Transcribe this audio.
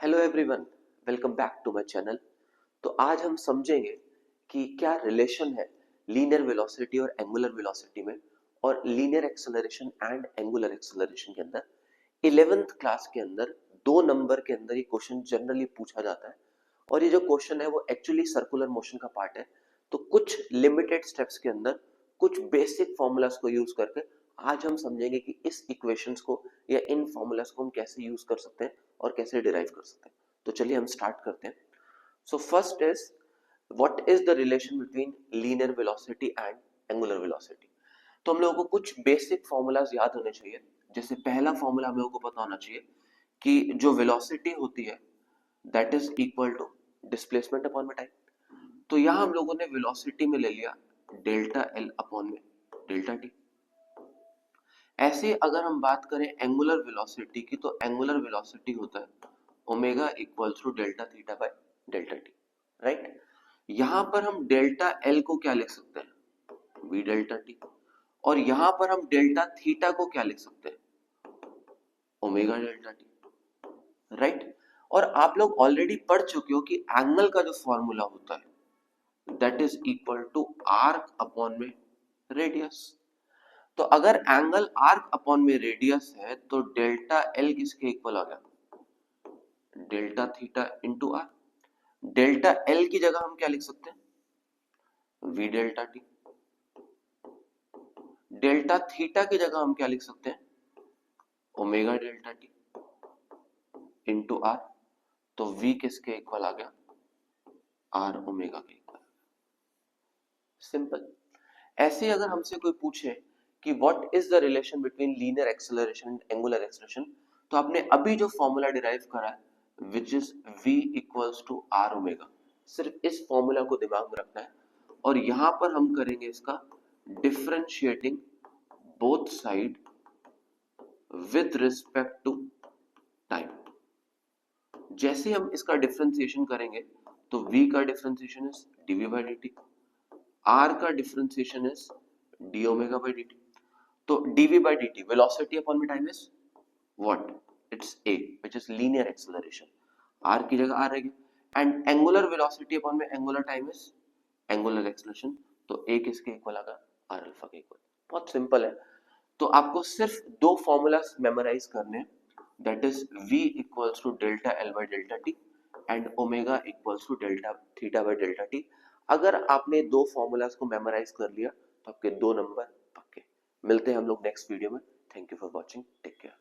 Hello everyone, welcome back to my channel. तो आज हम समझेंगे कि क्या रिलेशन है लीनियर वेलोसिटी और एंगुलर वेलोसिटी में और linear acceleration and angular acceleration के अंदर। 11th क्लास के अंदर 2 नंबर के अंदर ये क्वेश्चन जनरली पूछा जाता है और ये जो क्वेश्चन है वो एक्चुअली सर्कुलर मोशन का पार्ट है। तो कुछ लिमिटेड स्टेप्स के अंदर कुछ बेसिक फॉर्मूलाज को यूज करके आज हम समझेंगे कि इस इक्वेशंस को या इन फॉर्मूलाज को हम कैसे यूज कर सकते हैं और कैसे डिराइव कर सकते हैं। तो चलिए हम स्टार्ट करते हैं। So first is what is the relation between linear velocity and angular velocity. तो हम लोगों को कुछ बेसिक फॉर्मूलाज याद होने चाहिए। जैसे पहला फॉर्मूला हम लोगों को पता होना चाहिए कि जो वेलोसिटी होती है that is equal to displacement upon में टाइम। तो यहां हम लोगों ने वेलोसिटी में ले लिया डेल्टा एल अपॉन में डेल्टा टी। ऐसे अगर हम बात करें एंगुलर वेलोसिटी की तो एंगुलर वेलोसिटी होता है omega equals to delta theta by delta T, right. यहां पर हम डेल्टा एल को क्या लिख सकते हैं, वी डेल्टा टी। और यहां पर हम डेल्टा थीटा को क्या लिख सकते हैं, ओमेगा डेल्टा टी, राइट। और आप लोग ऑलरेडी पढ़ चुके हो कि एंगल का जो फॉर्मूला होता है that is equal to arc upon में रेडियस। तो अगर एंगल आर्क अपॉन में रेडियस है तो डेल्टा एल किसके इक्वल आ गया, delta theta into R. Delta L की जगह हम क्या लिख सकते हैं, V delta T. Delta theta की जगह हम क्या लिख सकते हैं, omega delta T into R. तो वी किसके इक्वल आ गया, आर ओमेगा के इक्वल। सिंपल। ऐसे अगर हमसे कोई पूछे कि what is the relation between linear acceleration and angular acceleration, तो आपने अभी जो फॉर्मूला डिराइव करा है which is v equals to R omega, सिर्फ इस फॉर्मूला को दिमाग में रखना है और यहां पर हम करेंगे इसका differentiating both side with respect to time. जैसे हम इसका डिफरेंशिएशन करेंगे तो v का differentiation is dv by dt, r का differentiation is d omega by dt। तो dv by dt velocity upon में time is what, it's a which is linear acceleration, r की जगह r रहेगी। एंड एंगुलर वेलोसिटी अपॉन में angular time is angular acceleration. तो a किसके equal आगा, r alpha के इक्वल। बहुत सिंपल है। तो आपको सिर्फ दो फॉर्मूलास मेमोराइज करने हैं, that is v equals to delta L by delta T and omega equals to delta theta by delta T. अगर आपने दो फॉर्मूलास को मेमोराइज कर लिया तो आपके 2 नंबर पक्के। मिलते हैं हम लोग नेक्स्ट वीडियो में। Thank you for watching, take care.